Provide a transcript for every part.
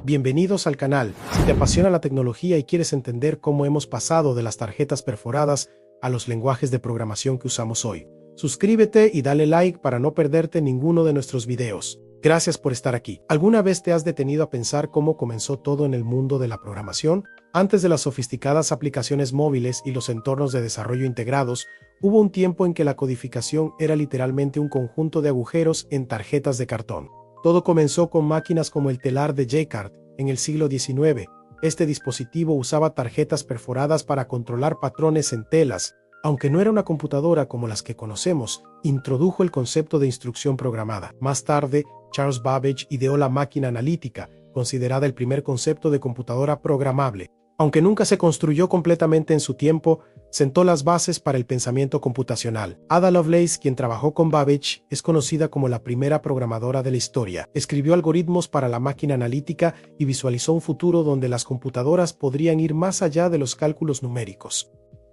Bienvenidos al canal. Si te apasiona la tecnología y quieres entender cómo hemos pasado de las tarjetas perforadas a los lenguajes de programación que usamos hoy, suscríbete y dale like para no perderte ninguno de nuestros videos. Gracias por estar aquí. ¿Alguna vez te has detenido a pensar cómo comenzó todo en el mundo de la programación? Antes de las sofisticadas aplicaciones móviles y los entornos de desarrollo integrados, hubo un tiempo en que la codificación era literalmente un conjunto de agujeros en tarjetas de cartón. Todo comenzó con máquinas como el telar de Jacquard en el siglo XIX. Este dispositivo usaba tarjetas perforadas para controlar patrones en telas. Aunque no era una computadora como las que conocemos, introdujo el concepto de instrucción programada. Más tarde, Charles Babbage ideó la máquina analítica, considerada el primer concepto de computadora programable. Aunque nunca se construyó completamente en su tiempo, sentó las bases para el pensamiento computacional. Ada Lovelace, quien trabajó con Babbage, es conocida como la primera programadora de la historia. Escribió algoritmos para la máquina analítica y visualizó un futuro donde las computadoras podrían ir más allá de los cálculos numéricos.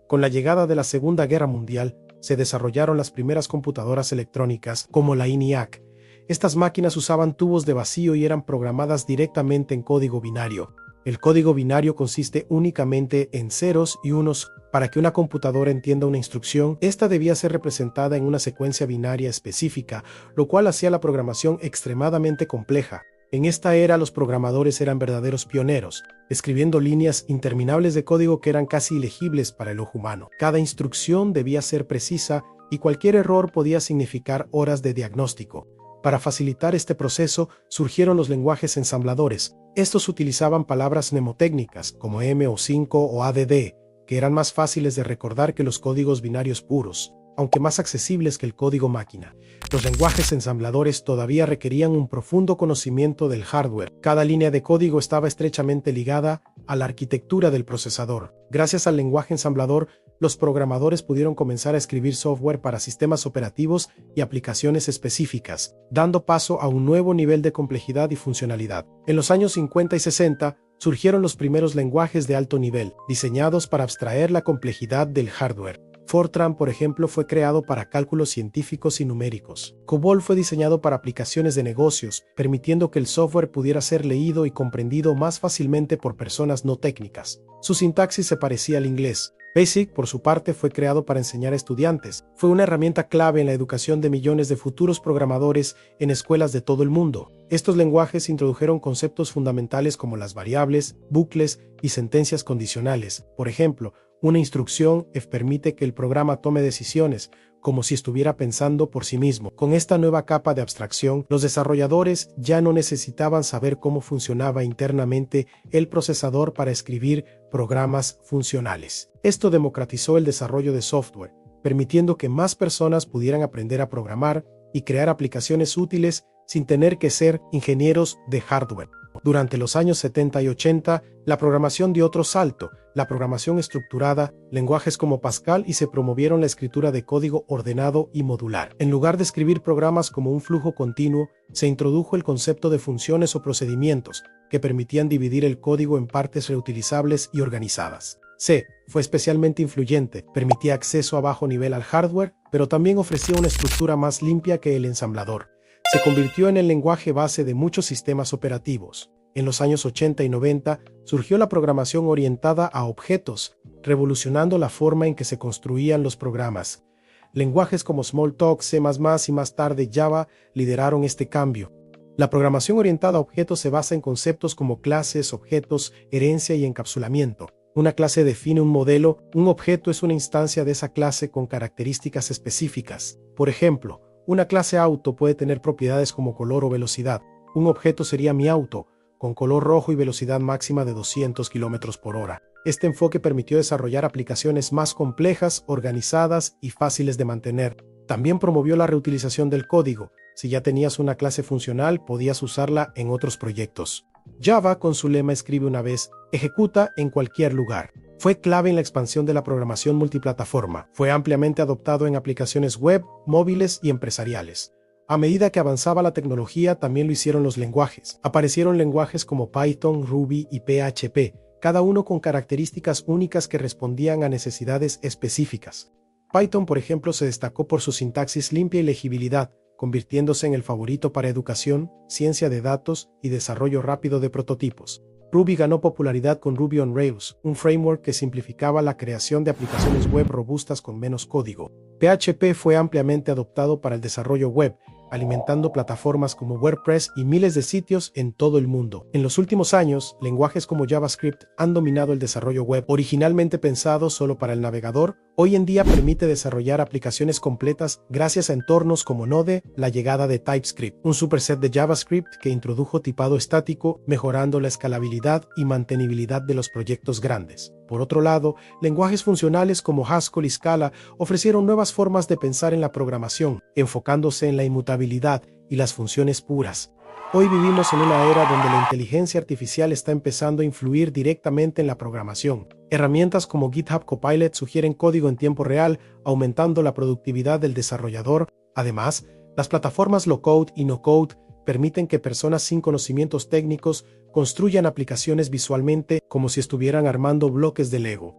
Con la llegada de la Segunda Guerra Mundial, se desarrollaron las primeras computadoras electrónicas, como la ENIAC. Estas máquinas usaban tubos de vacío y eran programadas directamente en código binario. El código binario consiste únicamente en ceros y unos. Para que una computadora entienda una instrucción, esta debía ser representada en una secuencia binaria específica, lo cual hacía la programación extremadamente compleja. En esta era, los programadores eran verdaderos pioneros, escribiendo líneas interminables de código que eran casi ilegibles para el ojo humano. Cada instrucción debía ser precisa y cualquier error podía significar horas de diagnóstico. Para facilitar este proceso, surgieron los lenguajes ensambladores. Estos utilizaban palabras mnemotécnicas como M o 5 o ADD, que eran más fáciles de recordar que los códigos binarios puros, aunque más accesibles que el código máquina. Los lenguajes ensambladores todavía requerían un profundo conocimiento del hardware. Cada línea de código estaba estrechamente ligada a la arquitectura del procesador. Gracias al lenguaje ensamblador, los programadores pudieron comenzar a escribir software para sistemas operativos y aplicaciones específicas, dando paso a un nuevo nivel de complejidad y funcionalidad. En los años 50 y 60, surgieron los primeros lenguajes de alto nivel, diseñados para abstraer la complejidad del hardware. Fortran, por ejemplo, fue creado para cálculos científicos y numéricos. COBOL fue diseñado para aplicaciones de negocios, permitiendo que el software pudiera ser leído y comprendido más fácilmente por personas no técnicas. Su sintaxis se parecía al inglés. BASIC, por su parte, fue creado para enseñar a estudiantes. Fue una herramienta clave en la educación de millones de futuros programadores en escuelas de todo el mundo. Estos lenguajes introdujeron conceptos fundamentales como las variables, bucles y sentencias condicionales. Por ejemplo, una instrucción permite que el programa tome decisiones, como si estuviera pensando por sí mismo. Con esta nueva capa de abstracción, los desarrolladores ya no necesitaban saber cómo funcionaba internamente el procesador para escribir programas funcionales. Esto democratizó el desarrollo de software, permitiendo que más personas pudieran aprender a programar y crear aplicaciones útiles sin tener que ser ingenieros de hardware. Durante los años 70 y 80, la programación dio otro salto, la programación estructurada, lenguajes como Pascal, y se promovieron la escritura de código ordenado y modular. En lugar de escribir programas como un flujo continuo, se introdujo el concepto de funciones o procedimientos, que permitían dividir el código en partes reutilizables y organizadas. C fue especialmente influyente, permitía acceso a bajo nivel al hardware, pero también ofrecía una estructura más limpia que el ensamblador. Se convirtió en el lenguaje base de muchos sistemas operativos. En los años 80 y 90 surgió la programación orientada a objetos, revolucionando la forma en que se construían los programas. Lenguajes como Smalltalk, C++ y más tarde Java lideraron este cambio. La programación orientada a objetos se basa en conceptos como clases, objetos, herencia y encapsulamiento. Una clase define un modelo, un objeto es una instancia de esa clase con características específicas. Por ejemplo, una clase auto puede tener propiedades como color o velocidad. Un objeto sería mi auto, con color rojo y velocidad máxima de 200 km/h. Este enfoque permitió desarrollar aplicaciones más complejas, organizadas y fáciles de mantener. También promovió la reutilización del código. Si ya tenías una clase funcional, podías usarla en otros proyectos. Java, con su lema escribe una vez, ejecuta en cualquier lugar. Fue clave en la expansión de la programación multiplataforma. Fue ampliamente adoptado en aplicaciones web, móviles y empresariales. A medida que avanzaba la tecnología, también lo hicieron los lenguajes. Aparecieron lenguajes como Python, Ruby y PHP, cada uno con características únicas que respondían a necesidades específicas. Python, por ejemplo, se destacó por su sintaxis limpia y legibilidad, convirtiéndose en el favorito para educación, ciencia de datos y desarrollo rápido de prototipos. Ruby ganó popularidad con Ruby on Rails, un framework que simplificaba la creación de aplicaciones web robustas con menos código. PHP fue ampliamente adoptado para el desarrollo web, alimentando plataformas como WordPress y miles de sitios en todo el mundo. En los últimos años, lenguajes como JavaScript han dominado el desarrollo web. Originalmente pensado solo para el navegador, hoy en día permite desarrollar aplicaciones completas gracias a entornos como Node. La llegada de TypeScript, un superset de JavaScript que introdujo tipado estático, mejorando la escalabilidad y mantenibilidad de los proyectos grandes. Por otro lado, lenguajes funcionales como Haskell y Scala ofrecieron nuevas formas de pensar en la programación, enfocándose en la inmutabilidad y las funciones puras. Hoy vivimos en una era donde la inteligencia artificial está empezando a influir directamente en la programación. Herramientas como GitHub Copilot sugieren código en tiempo real, aumentando la productividad del desarrollador. Además, las plataformas low-code y no-code permiten que personas sin conocimientos técnicos construyan aplicaciones visualmente como si estuvieran armando bloques de Lego.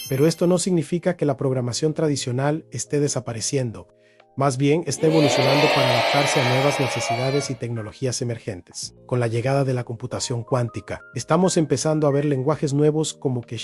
Pero esto no significa que la programación tradicional esté desapareciendo. Más bien, está evolucionando para adaptarse a nuevas necesidades y tecnologías emergentes. Con la llegada de la computación cuántica, estamos empezando a ver lenguajes nuevos como C#,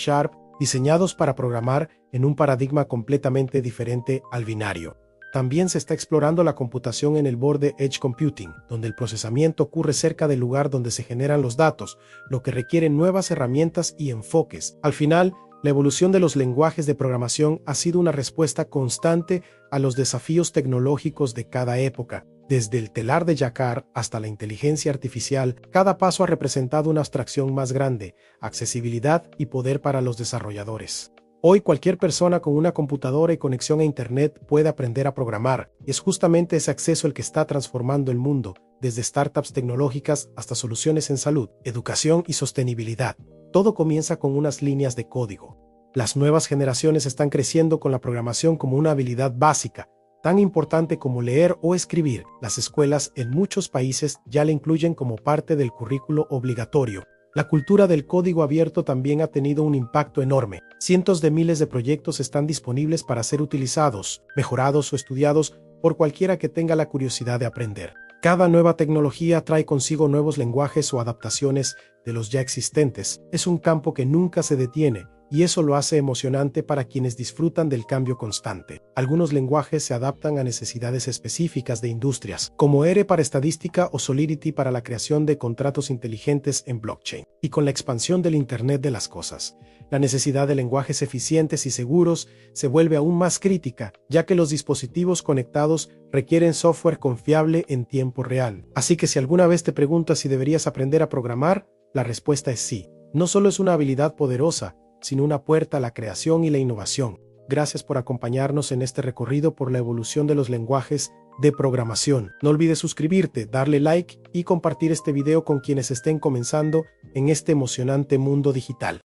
diseñados para programar en un paradigma completamente diferente al binario. También se está explorando la computación en el borde Edge Computing, donde el procesamiento ocurre cerca del lugar donde se generan los datos, lo que requiere nuevas herramientas y enfoques. Al final, la evolución de los lenguajes de programación ha sido una respuesta constante a los desafíos tecnológicos de cada época. Desde el telar de Jacquard hasta la inteligencia artificial, cada paso ha representado una abstracción más grande, accesibilidad y poder para los desarrolladores. Hoy cualquier persona con una computadora y conexión a Internet puede aprender a programar, y es justamente ese acceso el que está transformando el mundo, desde startups tecnológicas hasta soluciones en salud, educación y sostenibilidad. Todo comienza con unas líneas de código. Las nuevas generaciones están creciendo con la programación como una habilidad básica, tan importante como leer o escribir. Las escuelas en muchos países ya la incluyen como parte del currículo obligatorio. La cultura del código abierto también ha tenido un impacto enorme. Cientos de miles de proyectos están disponibles para ser utilizados, mejorados o estudiados por cualquiera que tenga la curiosidad de aprender. Cada nueva tecnología trae consigo nuevos lenguajes o adaptaciones de los ya existentes. Es un campo que nunca se detiene, y eso lo hace emocionante para quienes disfrutan del cambio constante. Algunos lenguajes se adaptan a necesidades específicas de industrias, como R para estadística o Solidity para la creación de contratos inteligentes en blockchain. Y con la expansión del Internet de las cosas, la necesidad de lenguajes eficientes y seguros se vuelve aún más crítica, ya que los dispositivos conectados requieren software confiable en tiempo real. Así que si alguna vez te preguntas si deberías aprender a programar, la respuesta es sí. No solo es una habilidad poderosa, sino una puerta a la creación y la innovación. Gracias por acompañarnos en este recorrido por la evolución de los lenguajes de programación. No olvides suscribirte, darle like y compartir este video con quienes estén comenzando en este emocionante mundo digital.